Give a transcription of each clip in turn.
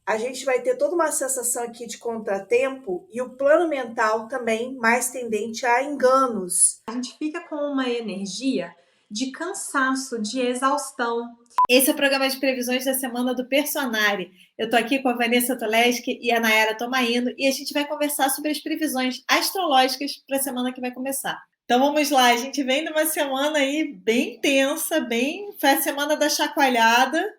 A gente vai ter toda uma sensação aqui de contratempo e o plano mental também mais tendente a enganos. A gente fica com uma energia de cansaço, de exaustão. Esse é o programa de previsões da semana do Personare. Eu tô aqui com a Vanessa Toleski e a Nayara Tomaino e a gente vai conversar sobre as previsões astrológicas para a semana que vai começar. Então vamos lá, a gente vem de uma semana aí bem tensa, foi a semana da chacoalhada.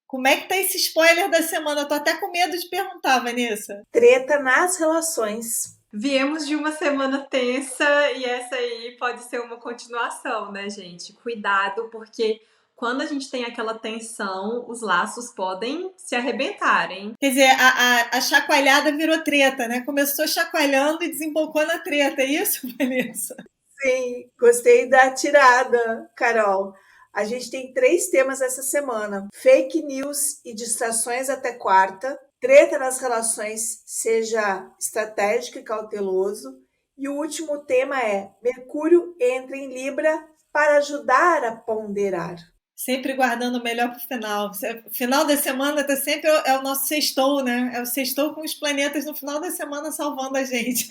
Como é que tá esse spoiler da semana? Eu tô até com medo de perguntar, Vanessa. Treta nas relações. Viemos de uma semana tensa e essa aí pode ser uma continuação, né, gente? Cuidado, porque quando a gente tem aquela tensão, os laços podem se arrebentar, hein? Quer dizer, a chacoalhada virou treta, né? Começou chacoalhando e desembocou na treta, é isso, Vanessa? Sim, gostei da tirada, Carol. A gente tem 3 temas essa semana: fake news e distrações até quarta, treta nas relações, seja estratégico e cauteloso, e o último tema é Mercúrio entra em Libra para ajudar a ponderar. Sempre guardando o melhor para o final. Final da semana tá sempre é o nosso sextou, né? É o sextou com os planetas no final da semana salvando a gente.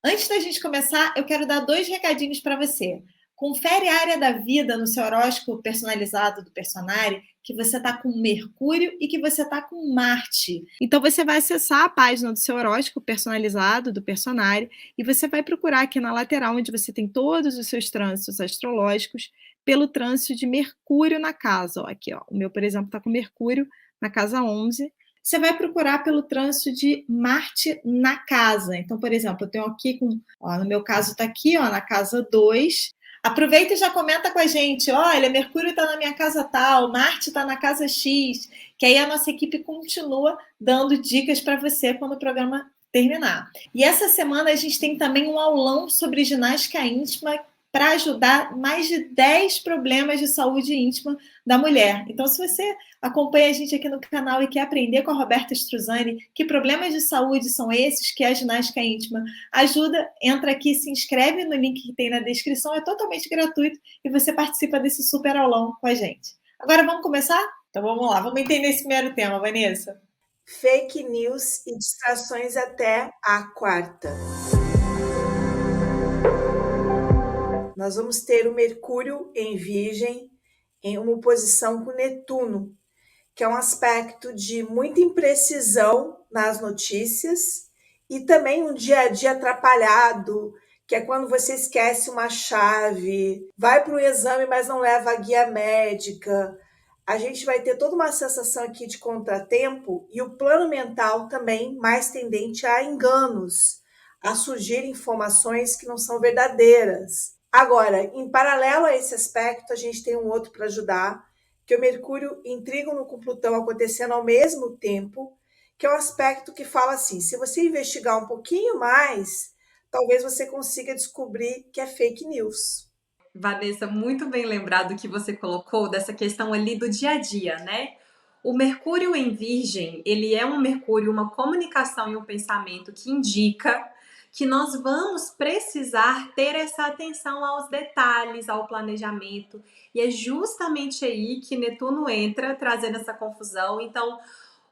Antes da gente começar, eu quero dar 2 recadinhos para você. Confere a área da vida no seu horóscopo personalizado do Personare, que você está com Mercúrio e que você está com Marte. Então você vai acessar a página do seu horóscopo personalizado do Personare e você vai procurar aqui na lateral, onde você tem todos os seus trânsitos astrológicos, pelo trânsito de Mercúrio na casa. Ó, aqui, ó, o meu, por exemplo, está com Mercúrio na casa 11. Você vai procurar pelo trânsito de Marte na casa. Então, por exemplo, eu tenho aqui, no meu caso está aqui, ó, na casa 2. Aproveita e já comenta com a gente. Olha, Mercúrio está na minha casa tal, Marte está na casa X, que aí a nossa equipe continua dando dicas para você quando o programa terminar. E essa semana a gente tem também um aulão sobre ginástica íntima para ajudar mais de 10 problemas de saúde íntima da mulher. Então, se você acompanha a gente aqui no canal e quer aprender com a Roberta Struzani que problemas de saúde são esses, que é a ginástica íntima ajuda, entra aqui, se inscreve no link que tem na descrição, é totalmente gratuito e você participa desse super aulão com a gente. Agora vamos começar? Então vamos lá, vamos entender esse primeiro tema, Vanessa. Fake news e distrações até a quarta. Nós vamos ter o Mercúrio em Virgem em uma oposição com Netuno, que é um aspecto de muita imprecisão nas notícias e também um dia a dia atrapalhado, que é quando você esquece uma chave, vai para o exame, mas não leva a guia médica. A gente vai ter toda uma sensação aqui de contratempo e o plano mental também mais tendente a enganos, a surgir informações que não são verdadeiras. Agora, em paralelo a esse aspecto, a gente tem um outro para ajudar, que é o Mercúrio em trígono com Plutão acontecendo ao mesmo tempo, que é um aspecto que fala assim, se você investigar um pouquinho mais, talvez você consiga descobrir que é fake news. Vanessa, muito bem lembrado que você colocou dessa questão ali do dia a dia, né? O Mercúrio em Virgem, ele é um Mercúrio, uma comunicação e um pensamento que indica que nós vamos precisar ter essa atenção aos detalhes, ao planejamento, e é justamente aí que Netuno entra, trazendo essa confusão. Então,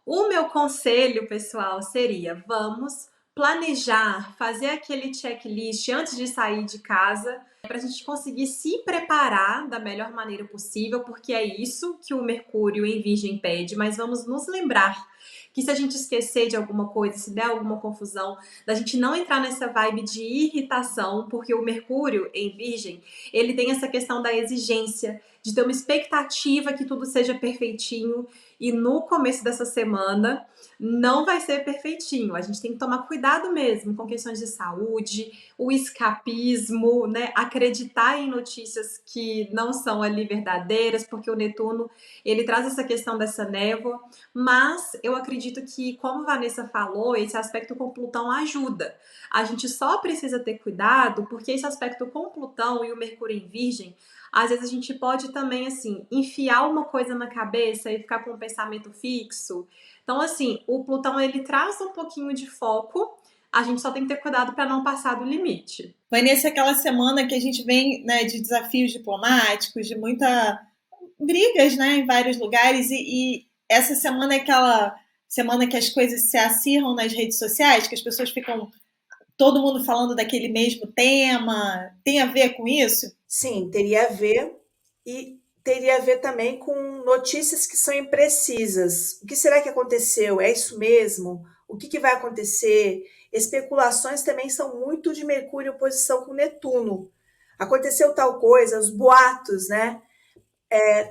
o meu conselho, pessoal, seria: vamos planejar, fazer aquele checklist antes de sair de casa, para a gente conseguir se preparar da melhor maneira possível, porque é isso que o Mercúrio em Virgem pede, mas vamos nos lembrar que se a gente esquecer de alguma coisa, se der alguma confusão, da gente não entrar nessa vibe de irritação, porque o Mercúrio em Virgem, ele tem essa questão da exigência, de ter uma expectativa que tudo seja perfeitinho, e no começo dessa semana não vai ser perfeitinho. A gente tem que tomar cuidado mesmo com questões de saúde, o escapismo, né? Acreditar em notícias que não são ali verdadeiras, porque o Netuno, ele traz essa questão dessa névoa, mas eu acredito que, como a Vanessa falou, esse aspecto com Plutão ajuda. A gente só precisa ter cuidado porque esse aspecto com Plutão e o Mercúrio em Virgem, às vezes a gente pode também, assim, enfiar uma coisa na cabeça e ficar com um pensamento fixo. Então, assim, o Plutão, ele traz um pouquinho de foco, a gente só tem que ter cuidado para não passar do limite. Vanessa, aquela semana que a gente vem, né, de desafios diplomáticos, de muita brigas, né, em vários lugares, e essa semana é aquela semana que as coisas se acirram nas redes sociais, que as pessoas ficam todo mundo falando daquele mesmo tema. Tem a ver com isso? Sim, teria a ver, e teria a ver também com notícias que são imprecisas. O que será que aconteceu? É isso mesmo? O que vai acontecer? Especulações também são muito de Mercúrio em oposição com Netuno. Aconteceu tal coisa, os boatos, né?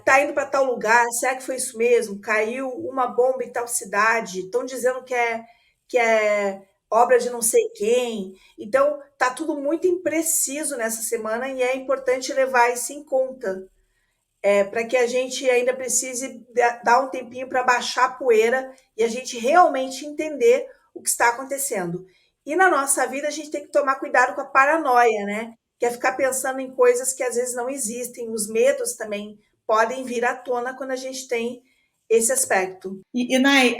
Tá indo para tal lugar, será que foi isso mesmo? Caiu uma bomba em tal cidade, estão dizendo que é obra de não sei quem. Então, tá tudo muito impreciso nessa semana e é importante levar isso em conta, para que a gente ainda precise dar um tempinho para baixar a poeira e a gente realmente entender o que está acontecendo. E na nossa vida a gente tem que tomar cuidado com a paranoia, né? Que é ficar pensando em coisas que às vezes não existem. Os medos também podem vir à tona quando a gente tem esse aspecto. E Nai,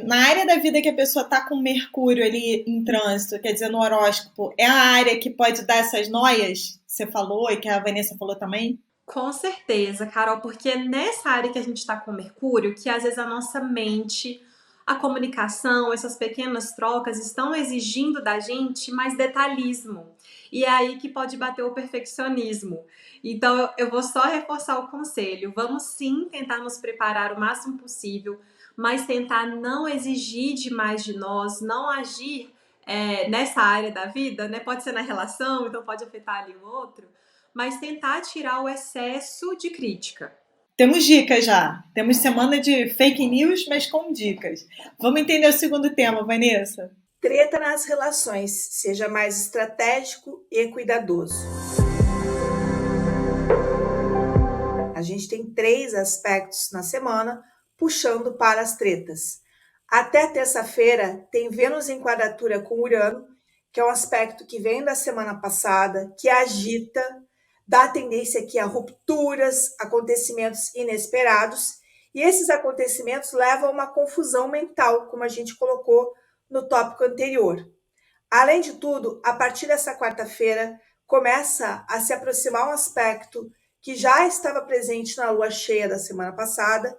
na área da vida que a pessoa está com Mercúrio ali em trânsito, quer dizer, no horóscopo, é a área que pode dar essas noias que você falou e que a Vanessa falou também? Com certeza, Carol, porque é nessa área que a gente está com Mercúrio que às vezes a nossa mente, a comunicação, essas pequenas trocas estão exigindo da gente mais detalhismo. E é aí que pode bater o perfeccionismo. Então eu vou só reforçar o conselho. Vamos sim tentar nos preparar o máximo possível, mas tentar não exigir demais de nós, não agir nessa área da vida, né? Pode ser na relação, então pode afetar ali o outro, mas tentar tirar o excesso de crítica. Temos dicas já. Temos semana de fake news, mas com dicas. Vamos entender o segundo tema, Vanessa? Treta nas relações, seja mais estratégico e cuidadoso. A gente tem 3 aspectos na semana puxando para as tretas. Até terça-feira tem Vênus em quadratura com Urano, que é um aspecto que vem da semana passada, que agita, dá tendência aqui a rupturas, acontecimentos inesperados, e esses acontecimentos levam a uma confusão mental, como a gente colocou no tópico anterior. Além de tudo, a partir dessa quarta-feira, começa a se aproximar um aspecto que já estava presente na lua cheia da semana passada,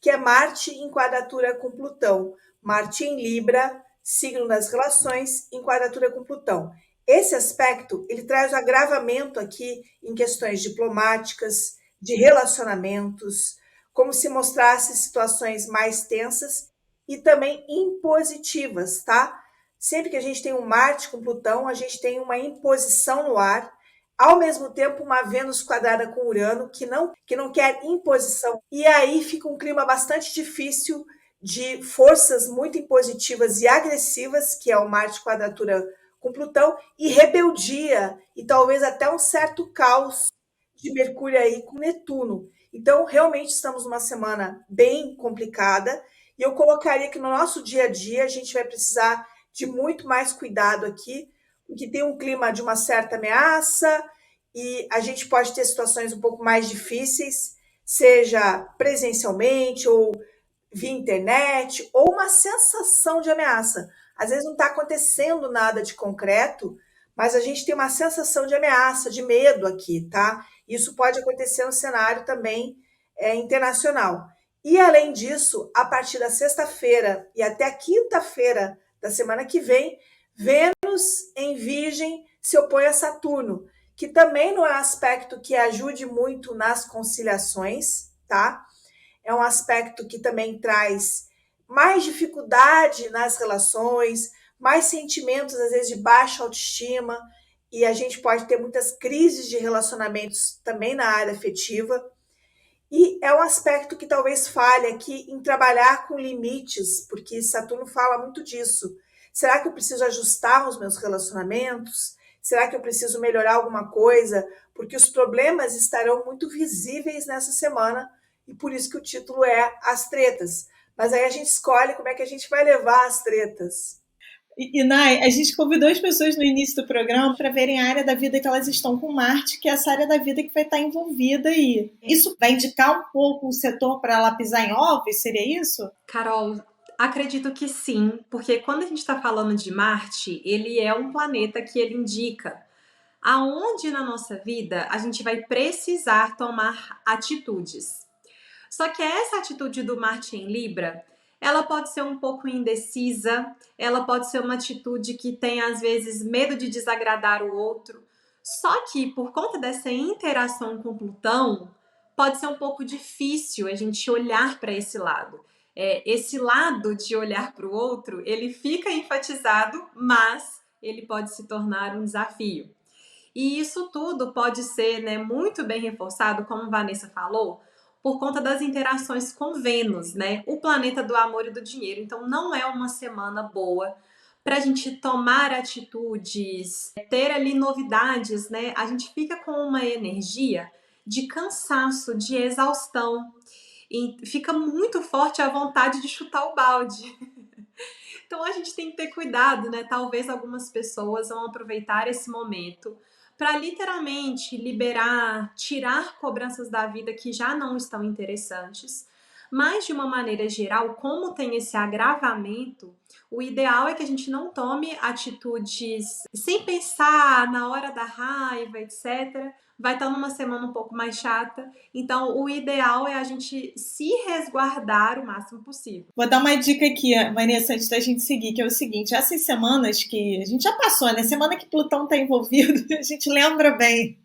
que é Marte em quadratura com Plutão. Marte em Libra, signo das relações, em quadratura com Plutão. Esse aspecto, ele traz um agravamento aqui em questões diplomáticas, de relacionamentos, como se mostrasse situações mais tensas e também impositivas, tá? Sempre que a gente tem um Marte com Plutão, a gente tem uma imposição no ar, ao mesmo tempo uma Vênus quadrada com Urano, que não quer imposição. E aí fica um clima bastante difícil de forças muito impositivas e agressivas, que é o Marte quadratura com Plutão, e rebeldia, e talvez até um certo caos de Mercúrio aí com Netuno. Então, realmente estamos numa semana bem complicada, e eu colocaria que no nosso dia a dia a gente vai precisar de muito mais cuidado aqui, porque tem um clima de uma certa ameaça e a gente pode ter situações um pouco mais difíceis, seja presencialmente ou via internet, ou uma sensação de ameaça. Às vezes não está acontecendo nada de concreto, mas a gente tem uma sensação de ameaça, de medo aqui, tá? Isso pode acontecer no cenário também internacional. E, além disso, a partir da sexta-feira e até a quinta-feira da semana que vem, Vênus em Virgem se opõe a Saturno, que também não é um aspecto que ajude muito nas conciliações, tá? É um aspecto que também traz mais dificuldade nas relações, mais sentimentos, às vezes, de baixa autoestima, e a gente pode ter muitas crises de relacionamentos também na área afetiva. E é um aspecto que talvez falhe aqui em trabalhar com limites, porque Saturno fala muito disso. Será que eu preciso ajustar os meus relacionamentos? Será que eu preciso melhorar alguma coisa? Porque os problemas estarão muito visíveis nessa semana, e por isso que o título é As Tretas. Mas aí a gente escolhe como é que a gente vai levar as tretas. E Nai, a gente convidou as pessoas no início do programa para verem a área da vida que elas estão com Marte, que é essa área da vida que vai estar envolvida aí. Isso vai indicar um pouco o setor para ela pisar em ovos? Seria isso? Carol, acredito que sim, porque quando a gente está falando de Marte, ele é um planeta que ele indica aonde na nossa vida a gente vai precisar tomar atitudes. Só que essa atitude do Marte em Libra, ela pode ser um pouco indecisa, ela pode ser uma atitude que tem, às vezes, medo de desagradar o outro. Só que, por conta dessa interação com Plutão, pode ser um pouco difícil a gente olhar para esse lado. Esse lado de olhar para o outro, ele fica enfatizado, mas ele pode se tornar um desafio. E isso tudo pode ser, né, muito bem reforçado, como Vanessa falou, por conta das interações com Vênus, né? O planeta do amor e do dinheiro. Então, não é uma semana boa para a gente tomar atitudes, ter ali novidades, né? A gente fica com uma energia de cansaço, de exaustão. E fica muito forte a vontade de chutar o balde. Então a gente tem que ter cuidado, né? Talvez algumas pessoas vão aproveitar esse momento para literalmente liberar, tirar cobranças da vida que já não estão interessantes. Mas, de uma maneira geral, como tem esse agravamento, o ideal é que a gente não tome atitudes sem pensar na hora da raiva, etc. Vai estar numa semana um pouco mais chata. Então, o ideal é a gente se resguardar o máximo possível. Vou dar uma dica aqui, Vanessa, antes da gente seguir, que é o seguinte: essas semanas que a gente já passou, né? Semana que Plutão está envolvido, a gente lembra bem.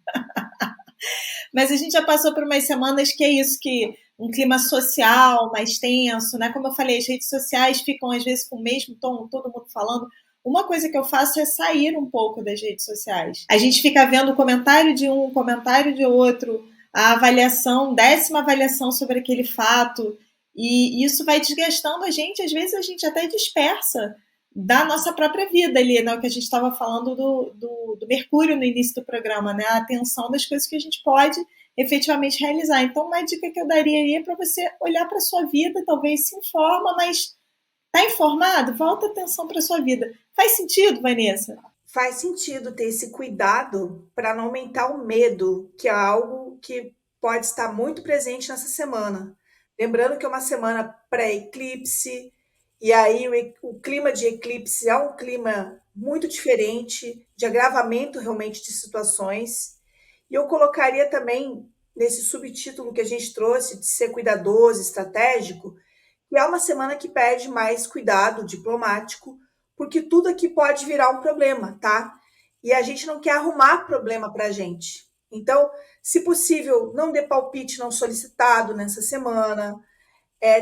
Mas a gente já passou por umas semanas que é isso, que um clima social mais tenso, né? Como eu falei, as redes sociais ficam às vezes com o mesmo tom, todo mundo falando. Uma coisa que eu faço é sair um pouco das redes sociais. A gente fica vendo o comentário de um, o comentário de outro, a avaliação, 10ª avaliação sobre aquele fato, e isso vai desgastando a gente. Às vezes a gente até dispersa da nossa própria vida ali, né? O que a gente estava falando do Mercúrio no início do programa, né? A atenção das coisas que a gente pode efetivamente realizar. Então, uma dica que eu daria aí é para você olhar para a sua vida, talvez se informa, mas está informado? Volta a atenção para a sua vida. Faz sentido, Vanessa? Faz sentido ter esse cuidado para não aumentar o medo, que é algo que pode estar muito presente nessa semana. Lembrando que é uma semana pré-eclipse, e aí o clima de eclipse é um clima muito diferente, de agravamento realmente de situações. E eu colocaria também, nesse subtítulo que a gente trouxe, de ser cuidadoso, estratégico, que é uma semana que pede mais cuidado diplomático, porque tudo aqui pode virar um problema, tá? E a gente não quer arrumar problema para a gente. Então, se possível, não dê palpite não solicitado nessa semana.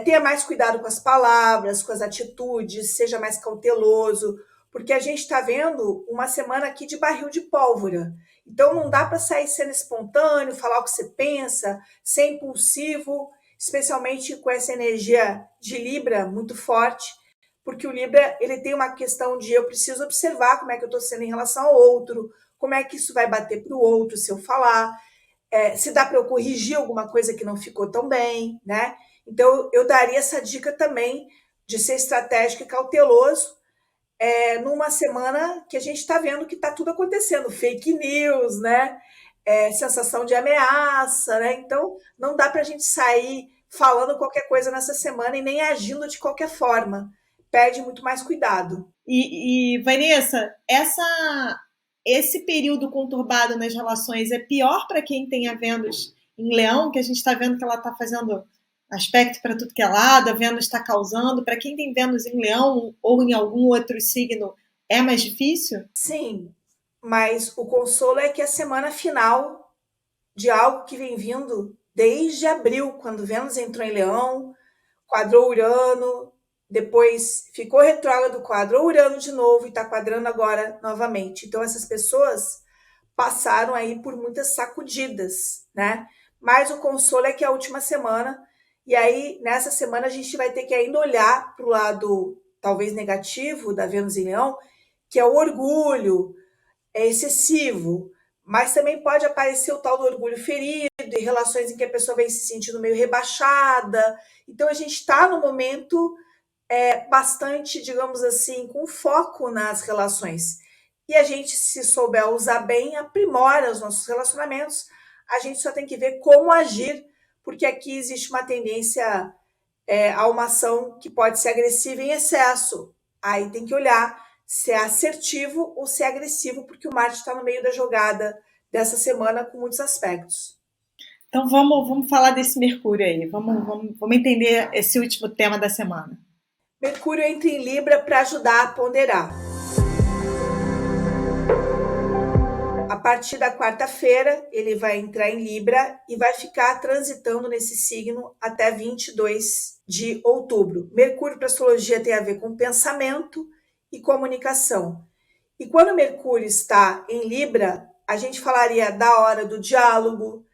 Tenha mais cuidado com as palavras, com as atitudes, seja mais cauteloso, porque a gente está vendo uma semana aqui de barril de pólvora. Então, não dá para sair sendo espontâneo, falar o que você pensa, ser impulsivo, especialmente com essa energia de Libra muito forte, porque o Libra ele tem uma questão de eu preciso observar como é que eu estou sendo em relação ao outro, como é que isso vai bater para o outro se eu falar, se dá para eu corrigir alguma coisa que não ficou tão bem, né? Então, eu daria essa dica também de ser estratégico e cauteloso numa semana que a gente está vendo que está tudo acontecendo, fake news, né? Sensação de ameaça, né? Então, não dá para a gente sair falando qualquer coisa nessa semana e nem agindo de qualquer forma. Pede muito mais cuidado. E Vanessa, esse período conturbado nas relações é pior para quem tem a Vênus em Leão, que a gente está vendo que ela está fazendo aspecto para tudo que é lado, a Vênus está causando. Para quem tem Vênus em Leão ou em algum outro signo, é mais difícil? Sim, mas o consolo é que a semana final de algo que vem vindo desde abril, quando Vênus entrou em Leão, quadrou Urano, depois ficou retrógrado, quadrou Urano de novo e está quadrando agora novamente. Então, essas pessoas passaram aí por muitas sacudidas, né? Mas o consolo é que é a última semana, e aí nessa semana a gente vai ter que ainda olhar para o lado talvez negativo da Vênus em Leão, que é o orgulho, é excessivo, mas também pode aparecer o tal do orgulho ferido e relações em que a pessoa vem se sentindo meio rebaixada. Então a gente está no momento bastante, digamos assim, com foco nas relações. E a gente, se souber usar bem, aprimora os nossos relacionamentos. A gente só tem que ver como agir, porque aqui existe uma tendência a uma ação que pode ser agressiva em excesso. Aí tem que olhar se é assertivo ou se é agressivo, porque o Marte está no meio da jogada dessa semana com muitos aspectos. Então vamos falar desse Mercúrio aí, vamos entender esse último tema da semana. Mercúrio entra em Libra para ajudar a ponderar. A partir da quarta-feira, ele vai entrar em Libra e vai ficar transitando nesse signo até 22 de outubro. Mercúrio para astrologia tem a ver com pensamento e comunicação. E quando Mercúrio está em Libra, a gente falaria da hora do diálogo,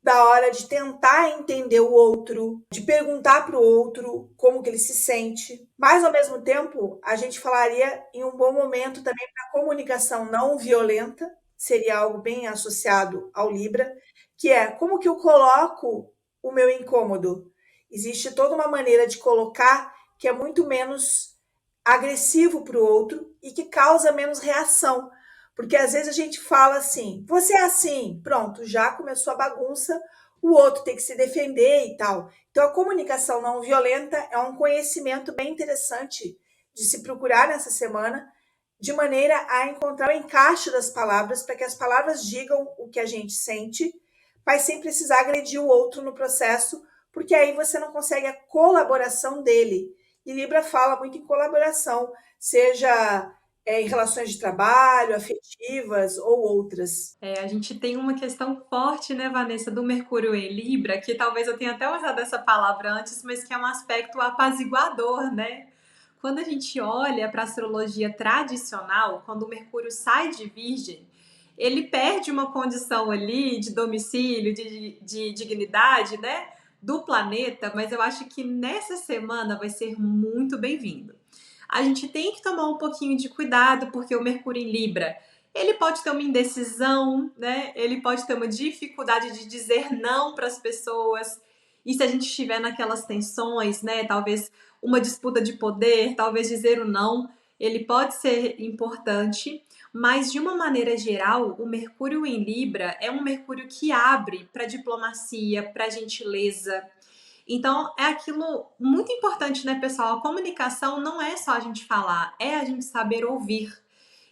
da hora de tentar entender o outro, de perguntar para o outro como que ele se sente. Mas, ao mesmo tempo, a gente falaria em um bom momento também para a comunicação não violenta, seria algo bem associado ao Libra, que é como que eu coloco o meu incômodo. Existe toda uma maneira de colocar que é muito menos agressivo para o outro e que causa menos reação. Porque às vezes a gente fala assim, você é assim, pronto, já começou a bagunça, o outro tem que se defender e tal. Então a comunicação não violenta é um conhecimento bem interessante de se procurar nessa semana, de maneira a encontrar o encaixe das palavras, para que as palavras digam o que a gente sente, mas sem precisar agredir o outro no processo, porque aí você não consegue a colaboração dele. E Libra fala muito em colaboração, seja em relações de trabalho, afetivas ou outras. A gente tem uma questão forte, né, Vanessa, do Mercúrio em Libra, que talvez eu tenha até usado essa palavra antes, mas que é um aspecto apaziguador, né? Quando a gente olha para a astrologia tradicional, quando o Mercúrio sai de Virgem, ele perde uma condição ali de domicílio, de dignidade, né, do planeta, mas eu acho que nessa semana vai ser muito bem-vindo. A gente tem que tomar um pouquinho de cuidado, porque o Mercúrio em Libra, ele pode ter uma indecisão, né? Ele pode ter uma dificuldade de dizer não para as pessoas. E se a gente estiver naquelas tensões, né? Talvez uma disputa de poder, talvez dizer o não, ele pode ser importante. Mas, de uma maneira geral, o Mercúrio em Libra é um Mercúrio que abre para diplomacia, para gentileza. Então, é aquilo muito importante, né, pessoal? A comunicação não é só a gente falar, é a gente saber ouvir.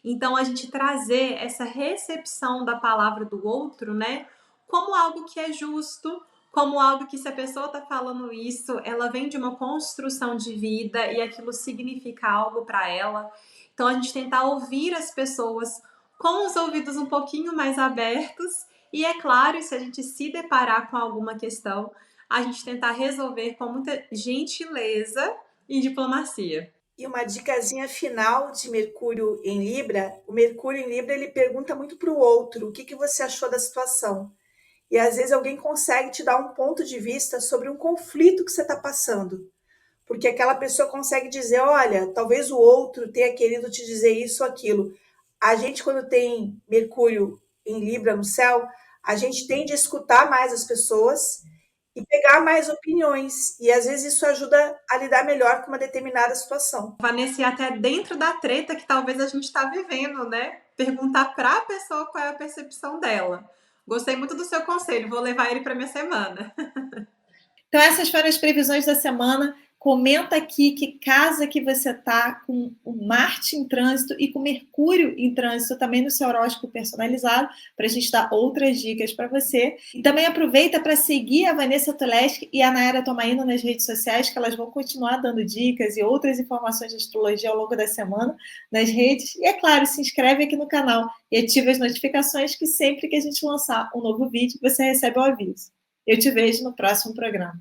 Então, a gente trazer essa recepção da palavra do outro, né, como algo que é justo, como algo que, se a pessoa está falando isso, ela vem de uma construção de vida e aquilo significa algo para ela. Então, a gente tentar ouvir as pessoas com os ouvidos um pouquinho mais abertos. E, é claro, se a gente se deparar com alguma questão, a gente tentar resolver com muita gentileza e diplomacia. E uma dicasinha final de Mercúrio em Libra, o Mercúrio em Libra ele pergunta muito para o outro, o que você achou da situação? E às vezes alguém consegue te dar um ponto de vista sobre um conflito que você está passando. Porque aquela pessoa consegue dizer, olha, talvez o outro tenha querido te dizer isso ou aquilo. A gente, quando tem Mercúrio em Libra no céu, a gente tende a escutar mais as pessoas e pegar mais opiniões. E às vezes isso ajuda a lidar melhor com uma determinada situação. Vanessa, e até dentro da treta que talvez a gente está vivendo, né? Perguntar para a pessoa qual é a percepção dela. Gostei muito do seu conselho, vou levar ele para minha semana. Então, essas foram as previsões da semana. Comenta aqui que casa que você está com o Marte em trânsito e com Mercúrio em trânsito também no seu horóscopo personalizado, para a gente dar outras dicas para você. E também aproveita para seguir a Vanessa Tuleski e a Nayara Tomaino nas redes sociais, que elas vão continuar dando dicas e outras informações de astrologia ao longo da semana nas redes. E, é claro, se inscreve aqui no canal e ativa as notificações, que sempre que a gente lançar um novo vídeo, você recebe o aviso. Eu te vejo no próximo programa.